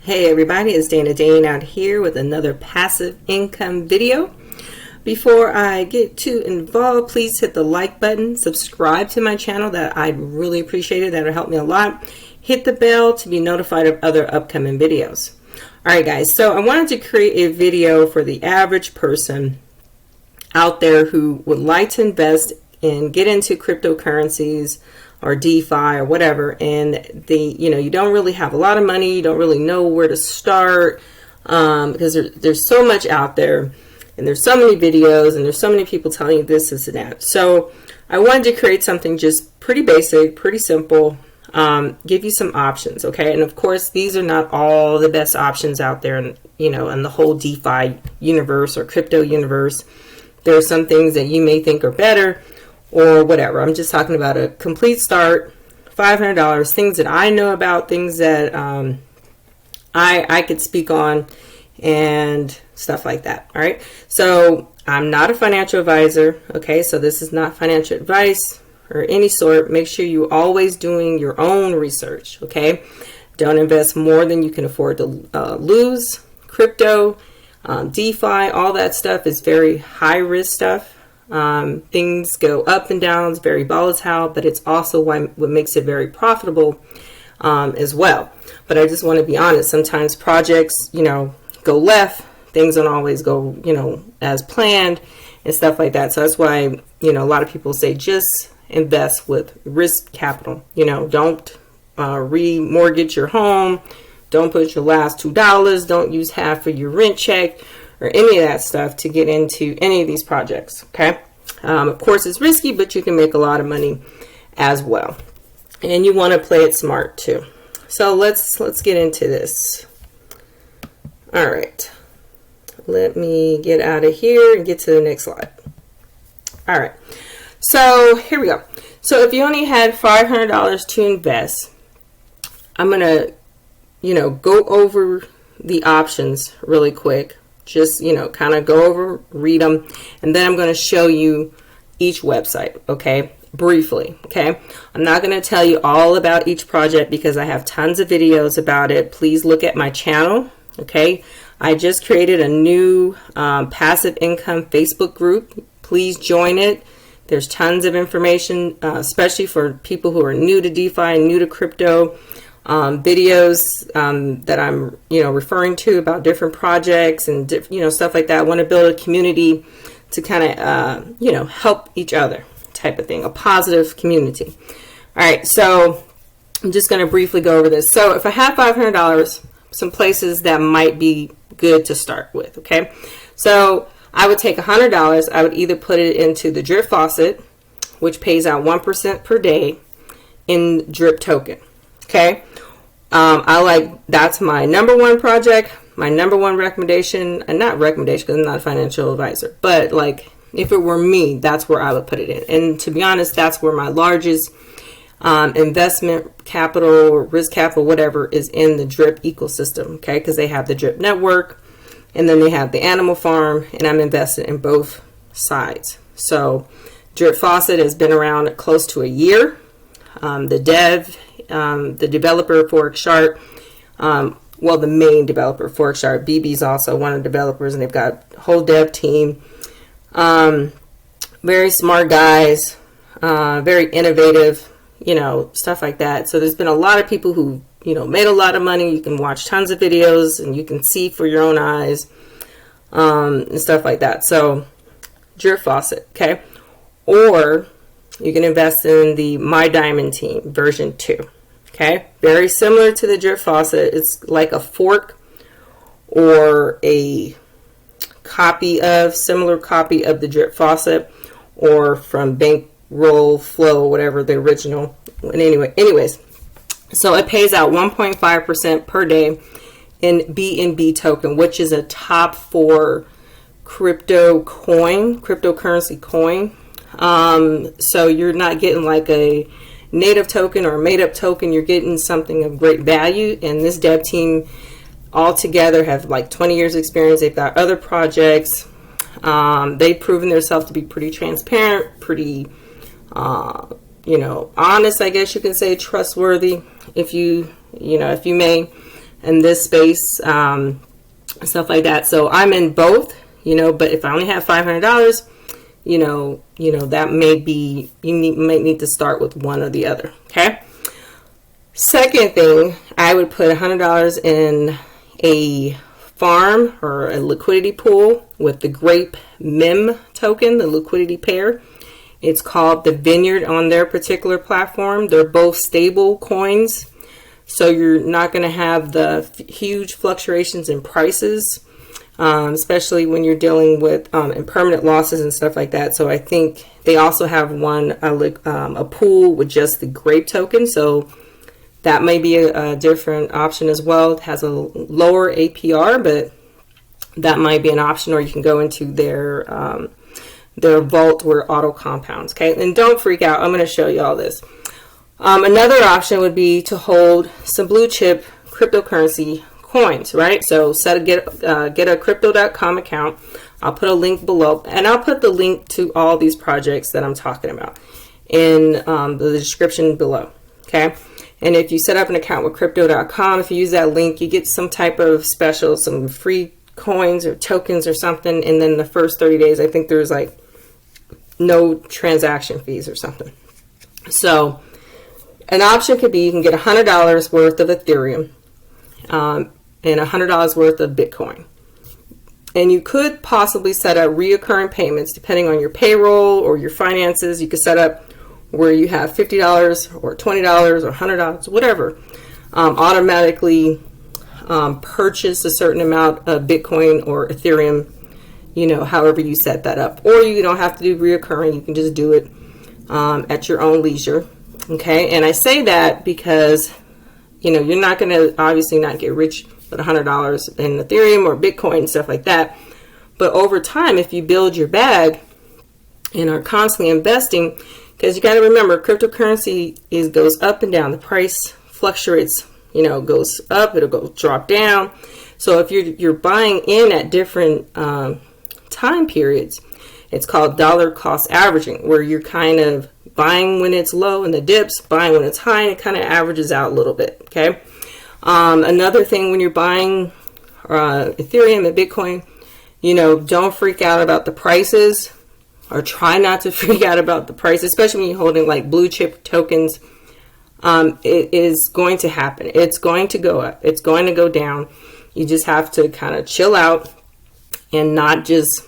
Hey everybody, it's Dana Dane out here with another passive income video. Before I get too involved, please hit the like button, subscribe to my channel. That I'd really appreciate it. That'll help me a lot. Hit the bell to be notified of other upcoming videos. Alright guys, so I wanted to create a video for the average person out there who would like to invest and get into cryptocurrencies or DeFi or whatever, and you don't really have a lot of money, you don't really know where to start, because there's so much out there, and there's so many videos, and there's so many people telling you this and that. So I wanted to create something just pretty basic, pretty simple, give you some options, okay? And of course, these are not all the best options out there, in the whole DeFi universe or crypto universe. There are some things that you may think are better, or whatever. I'm just talking about a complete start, $500, things that I know about, things that I could speak on, and stuff like that. All right. So I'm not a financial advisor. Okay. So this is not financial advice or any sort. Make sure you're always doing your own research. Okay. Don't invest more than you can afford to lose. Crypto, DeFi, all that stuff is very high risk stuff. Things go up and down, it's very volatile, but it's also what makes it very profitable as well. But I just want to be honest, sometimes projects, go left, things don't always go, as planned and stuff like that. So that's why, a lot of people say just invest with risk capital. Don't remortgage your home, don't put your last $2, don't use half of your rent check or any of that stuff to get into any of these projects. Okay. Of course it's risky, but you can make a lot of money as well, and you want to play it smart too. So let's get into this. All right, let me get out of here and get to the next slide. All right, so here we go. So if you only had $500 to invest, I'm gonna go over the options really quick. Just, kind of go over, read them, and then I'm going to show you each website, okay, briefly, okay? I'm not going to tell you all about each project because I have tons of videos about it. Please look at my channel, okay? I just created a new passive income Facebook group. Please join it. There's tons of information, especially for people who are new to DeFi and new to crypto. Videos that I'm referring to about different projects and stuff like that. I want to build a community to kind of help each other type of thing, a positive community. All right, so I'm just going to briefly go over this. So if I have $500, some places that might be good to start with. Okay, so I would take $100. I would either put it into the drip faucet, which pays out 1% per day in drip token. Okay, that's my number one project, my number one recommendation, and not recommendation because I'm not a financial advisor, but like if it were me, that's where I would put it in. And to be honest, that's where my largest investment capital or risk capital, whatever, is in the drip ecosystem. Okay, because they have the drip network and then they have the animal farm, and I'm invested in both sides. So drip faucet has been around close to a year. The developer Forex the main developer Forex BB is also one of the developers, and they've got a whole dev team. Very smart guys, very innovative, stuff like that. So there's been a lot of people who made a lot of money. You can watch tons of videos and you can see for your own eyes, and stuff like that. So drip faucet, okay, or you can invest in the My Diamond team version 2. Okay, very similar to the drip faucet. It's like a fork or a similar copy of the drip faucet, or from Bankroll Flow, whatever the original. And anyways, so it pays out 1.5% per day in BNB token, which is a top 4 cryptocurrency coin. So you're not getting like a native token or a made up token. You're getting something of great value, and this dev team all together have like 20 years experience. They've got other projects. They've proven themselves to be pretty transparent, pretty honest, I guess you can say, trustworthy, if you may. in this space, stuff like that. So I'm in both, but if I only have $500, that may be, might need to start with one or the other. Okay. Second thing, I would put $100 in a farm or a liquidity pool with the Grape MEM token, the liquidity pair. It's called the Vineyard on their particular platform. They're both stable coins, so you're not going to have the huge fluctuations in prices, especially when you're dealing with impermanent losses and stuff like that. So I think they also have a pool with just the Grape token, so that may be a different option as well. It has a lower APR, but that might be an option, or you can go into their vault where auto compounds. Okay, and don't freak out. I'm going to show you all this. Another option would be to hold some blue chip cryptocurrency coins, right? So get a crypto.com account. I'll put a link below, and I'll put the link to all these projects that I'm talking about in the description below. Okay. And if you set up an account with crypto.com, if you use that link, you get some type of special, some free coins or tokens or something. And then the first 30 days, I think there's like no transaction fees or something. So an option could be you can get $100 worth of Ethereum and $100 worth of Bitcoin. And you could possibly set up reoccurring payments depending on your payroll or your finances. You could set up where you have $50 or $20 or $100, whatever, automatically purchase a certain amount of Bitcoin or Ethereum, however you set that up. Or you don't have to do reoccurring. You can just do it at your own leisure. Okay. And I say that because, you're not going to obviously not get rich with $100 in Ethereum or Bitcoin and stuff like that. But over time, if you build your bag and are constantly investing, because you got to remember, cryptocurrency goes up and down. The price fluctuates, goes up, it'll drop down. So if you're buying in at different time periods, it's called dollar cost averaging, where you're kind of buying when it's low and the dips, buying when it's high, and it kind of averages out a little bit. Okay. Another thing, when you're buying Ethereum and Bitcoin, don't freak out about the prices. Or try not to freak out about the price, especially when you're holding like blue chip tokens. It is going to happen. It's going to go up. It's going to go down. You just have to kind of chill out and not just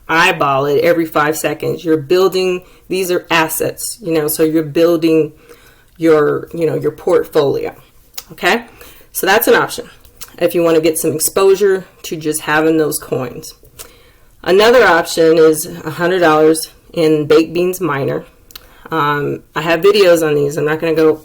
eyeball it every 5 seconds. You're building, these are assets, so you're building your portfolio. Okay. So that's an option if you want to get some exposure to just having those coins. Another option is $100 in Baked Beans Miner. I have videos on these. I'm not going to go,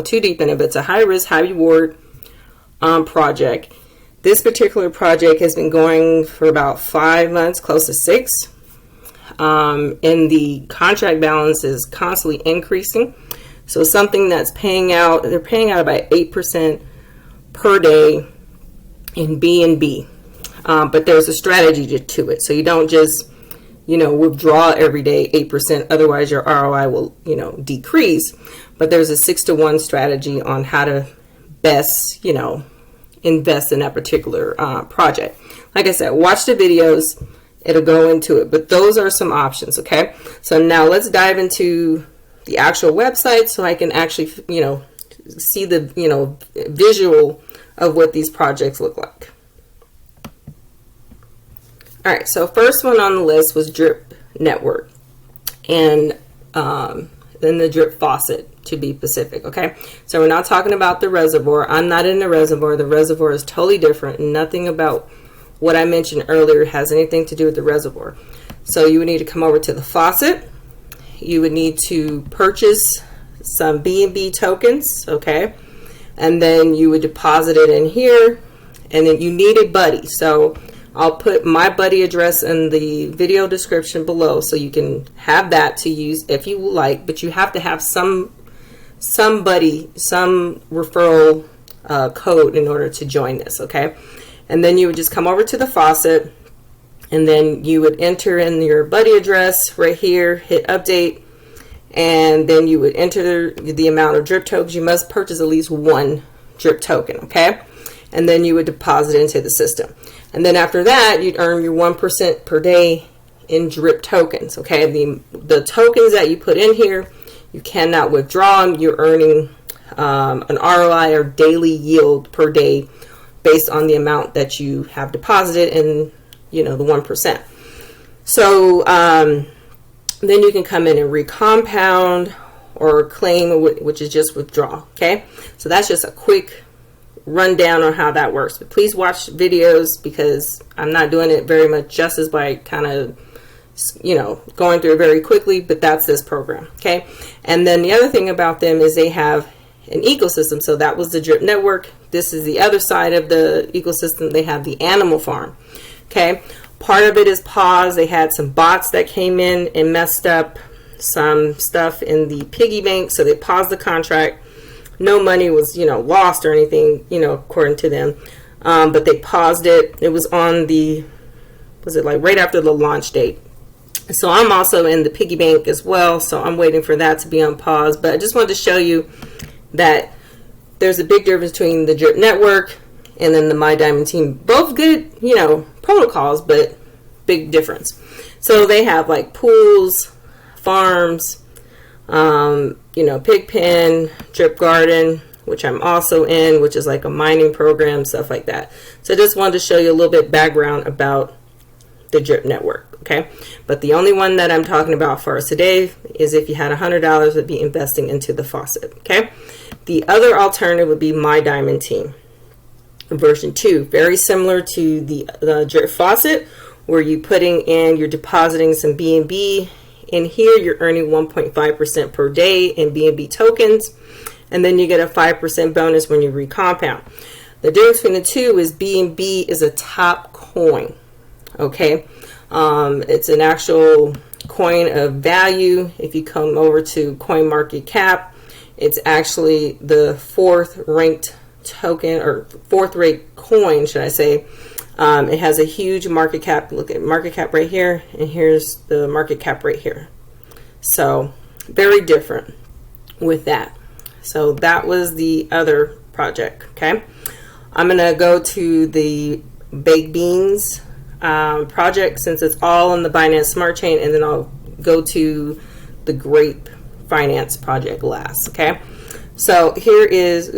too deep in it, but it's a high risk, high reward project. This particular project has been going for about 5 months, close to 6. And the contract balance is constantly increasing. So something that's they're paying out about 8% per day in BNB. But there's a strategy to it. So you don't just, withdraw every day 8%. Otherwise, your ROI will, decrease. But there's a 6-to-1 strategy on how to best, invest in that particular project. Like I said, watch the videos. It'll go into it. But those are some options, okay? So now let's dive into the actual website so I can actually, see the, visual of what these projects look like. All right, so first one on the list was Drip Network, and then the Drip Faucet, to be specific, okay? So we're not talking about the reservoir. I'm not in the reservoir. The reservoir is totally different. Nothing about what I mentioned earlier has anything to do with the reservoir. So you would need to come over to the faucet. You would need to purchase some BNB tokens, okay? And then you would deposit it in here, and then you need a buddy. So I'll put my buddy address in the video description below so you can have that to use if you like, but you have to have somebody, some referral code in order to join this, okay? And then you would just come over to the faucet, and then you would enter in your buddy address right here, hit update, and then you would enter the amount of drip tokens. You must purchase at least one drip token, okay? and then you would deposit into the system. And then after that, you'd earn your 1% per day in drip tokens. Okay, the tokens that you put in here, you cannot withdraw them. You're earning an ROI, or daily yield per day, based on the amount that you have deposited in, the 1%. So then you can come in and recompound or claim, which is just withdraw. Okay, so that's just a quick rundown on how that works. But please watch videos, because I'm not doing it very much justice by kind of going through it very quickly, but that's this program. Okay, and then the other thing about them is they have an ecosystem. So that was the drip network. This is the other side of the ecosystem. They have the animal farm. Okay, part of it is paused. They had some bots that came in and messed up some stuff in the piggy bank, so they paused the contract. No money was lost or anything, according to them, but they paused it. It was like right after the launch date. So I'm also in the piggy bank as well, so I'm waiting for that to be on pause. But I just wanted to show you that there's a big difference between the drip network and then the My Diamond team. Both good, protocols, but big difference. So they have like pools, farms, pig pen, drip garden, which I'm also in, which is like a mining program, stuff like that. So I just wanted to show you a little bit background about the drip network. Okay, but the only one that I'm talking about for us today is if you had $100, would be investing into the faucet. Okay, the other alternative would be My Diamond Team version 2, very similar to the drip faucet, where you're depositing some BNB in here. You're earning 1.5% per day in BNB tokens, and then you get a 5% bonus when you recompound. The difference between the two is BNB is a top coin. Okay, it's an actual coin of value. If you come over to CoinMarketCap, it's actually the fourth ranked token, or fourth ranked coin, should I say. It has a huge market cap. Look at market cap right here, and here's the market cap right here. So very different with that. So that was the other project. Okay, I'm gonna go to the baked beans project, since it's all on the Binance Smart Chain, and then I'll go to the grape finance project last. Okay, so here is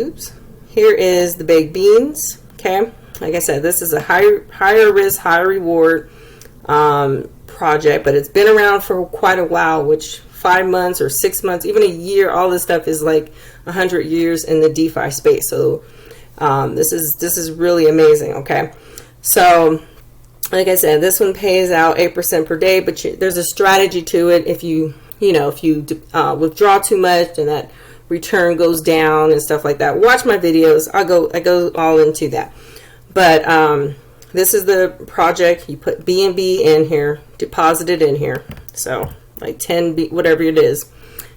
the baked beans. Okay, like I said, this is a higher risk, higher reward project, but it's been around for quite a while, which 5 months or 6 months, even a year, all this stuff is like 100 years in the DeFi space. So this is really amazing. Okay, so like I said, this one pays out 8% per day, but there's a strategy to it. If you withdraw too much and that return goes down and stuff like that, watch my videos. I go all into that. But this is the project. You put BNB in here, deposit it in here, so like 10 whatever it is,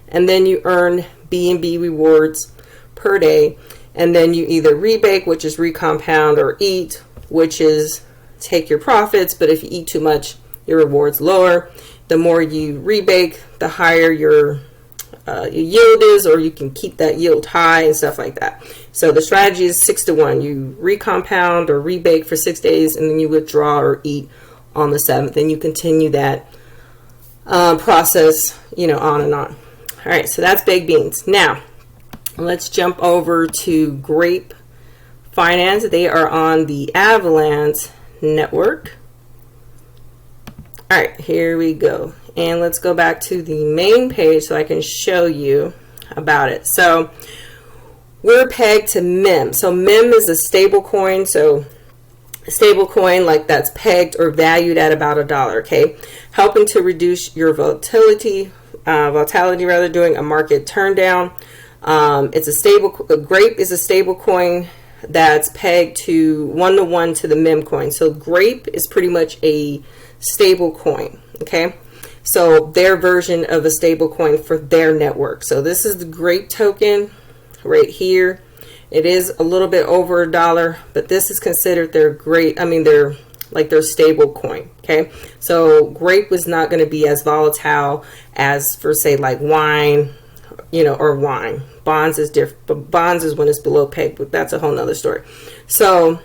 and then you earn BNB rewards per day, and then you either rebake, which is recompound, or eat, which is take your profits, but if you eat too much, your rewards lower. The more you rebake, the higher your yield is, or you can keep that yield high and stuff like that. So the strategy is 6-to-1. You recompound or rebake for 6 days, and then you withdraw or eat on the 7th, and you continue that process, on and on. All right, so that's baked beans. Now let's jump over to grape finance. They are on the Avalanche network. All right, here we go, and let's go back to the main page so I can show you about it. So we're pegged to MEM. So MEM is a stable coin. So a stable coin like that's pegged or valued at about $1. Okay, helping to reduce your volatility rather, during a market turn down. It's a stable. Grape is a stable coin that's pegged to 1-to-1 to the MEM coin. So grape is pretty much a stable coin. Okay, so their version of a stable coin for their network. So this is the grape token right here. It is a little bit over $1, but this is considered their they're like their stable coin. Okay, so grape was not going to be as volatile as, for say, like wine or wine. Bonds is different, but bonds is when it's below peg, but that's a whole nother story. So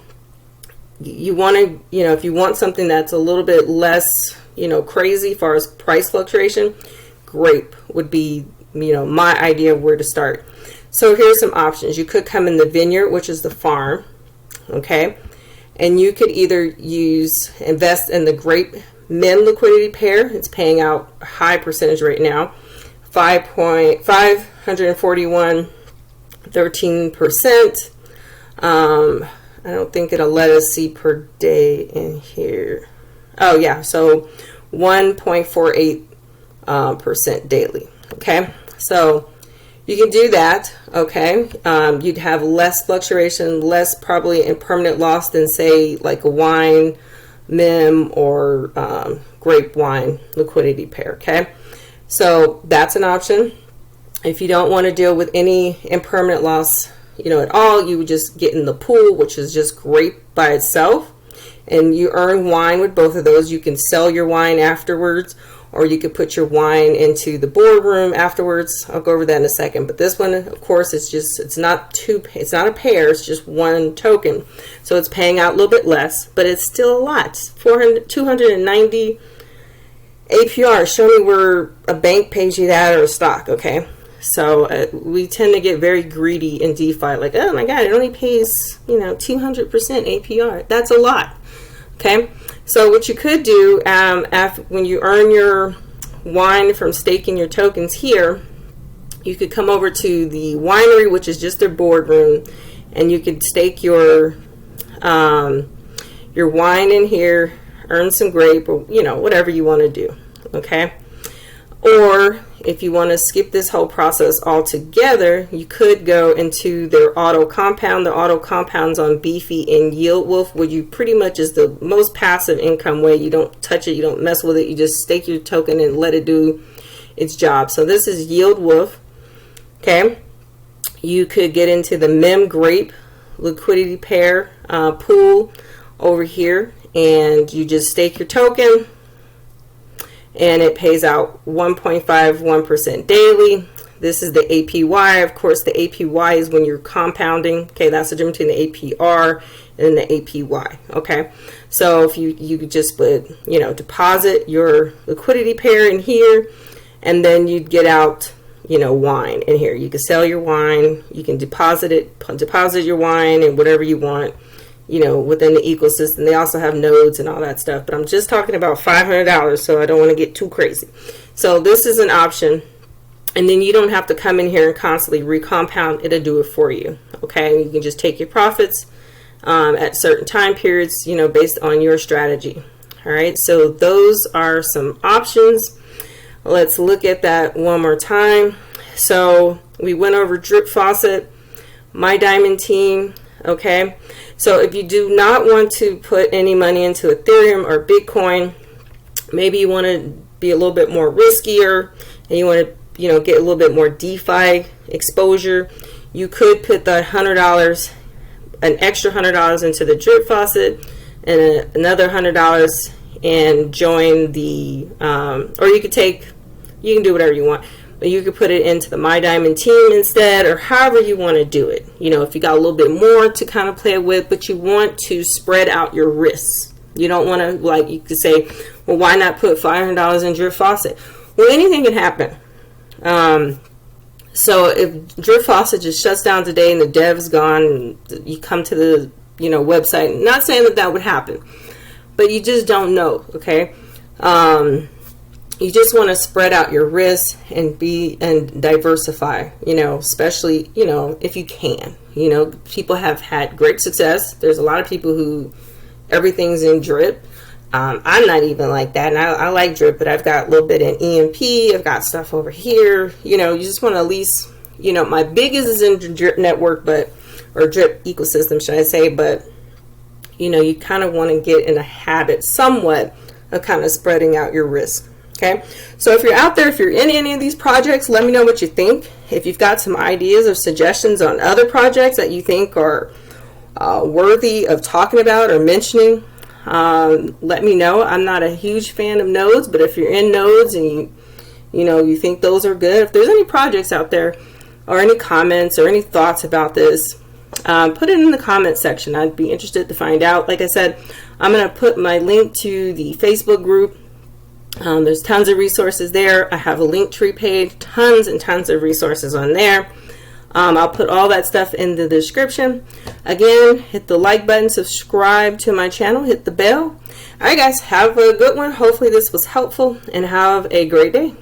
you want to, if you want something that's a little bit less, crazy as far as price fluctuation, grape would be, my idea of where to start. So here's some options. You could come in the vineyard, which is the farm, okay? And you could either invest in the grape min liquidity pair. It's paying out a high percentage right now, 541, 13%. I don't think it'll let us see per day in here. Oh yeah, so 1.48% daily. Okay, so you can do that. Okay, you'd have less fluctuation, less probably in permanent loss than say like a wine MIM or grape wine liquidity pair. Okay, so that's an option. If you don't want to deal with any impermanent loss, at all, you would just get in the pool, which is just grape by itself, and you earn wine with both of those. You can sell your wine afterwards, or you could put your wine into the boardroom afterwards. I'll go over that in a second. But this one, of course, it's not a pair, it's just one token. So it's paying out a little bit less, but it's still a lot. 290 APR. Show me where a bank pays you that or a stock, okay? So we tend to get very greedy in DeFi, like, oh my God, it only pays, 200% APR. That's a lot. Okay. So what you could do when you earn your wine from staking your tokens here, you could come over to the winery, which is just their boardroom, and you could stake your wine in here, earn some grape, or whatever you want to do. Okay. Or if you want to skip this whole process altogether, you could go into their auto compound. The auto compounds on Defi and Yield Wolf, where you pretty much is the most passive income way. You don't touch it, you don't mess with it, you just stake your token and let it do its job. So this is Yield Wolf. Okay, you could get into the MIM grape liquidity pair pool over here, and you just stake your token, and it pays out 1.51% daily. This is the APY. Of course, the APY is when you're compounding. Okay, that's the difference between the APR and the APY. Okay, so if you could just deposit your liquidity pair in here, and then you'd get out wine in here. You can sell your wine. You can deposit your wine and whatever you want, within the ecosystem. They also have nodes and all that stuff, but I'm just talking about $500, so I don't want to get too crazy. So this is an option, and then you don't have to come in here and constantly recompound. It'll do it for you. Okay, you can just take your profits at certain time periods, based on your strategy. All right, so those are some options. Let's look at that one more time. So we went over Drip Faucet, My Diamond Team. Okay, so if you do not want to put any money into Ethereum or Bitcoin, maybe you want to be a little bit more riskier, and you want to get a little bit more DeFi exposure, you could put the $100, an extra $100 into the Drip Faucet, and another $100 and join the or you can do whatever you want. But you could put it into the My Diamond Team instead, or however you want to do it. If you got a little bit more to kind of play with, but you want to spread out your risks. You don't want to, you could say, well, why not put $500 in Drip Faucet? Well, anything can happen. So if Drip Faucet just shuts down today and the dev's gone, and you come to the website, not saying that would happen, but you just don't know. Okay. You just want to spread out your risks and diversify, especially, if you can. People have had great success. There's a lot of people who everything's in Drip. I'm not even like that, and I like Drip, but I've got a little bit in EMP. I've got stuff over here. You just want to at least, my biggest is in Drip network, or Drip ecosystem, should I say, but, you kind of want to get in a habit somewhat of kind of spreading out your risk. Okay, so if you're out there, if you're in any of these projects, let me know what you think. If you've got some ideas or suggestions on other projects that you think are worthy of talking about or mentioning, let me know. I'm not a huge fan of nodes, but if you're in nodes and you think those are good. If there's any projects out there or any comments or any thoughts about this, put it in the comment section. I'd be interested to find out. Like I said, I'm going to put my link to the Facebook group. There's tons of resources there. I have a Linktree page, tons and tons of resources on there. I'll put all that stuff in the description. Again, hit the like button, subscribe to my channel, hit the bell. All right, guys, have a good one. Hopefully this was helpful, and have a great day.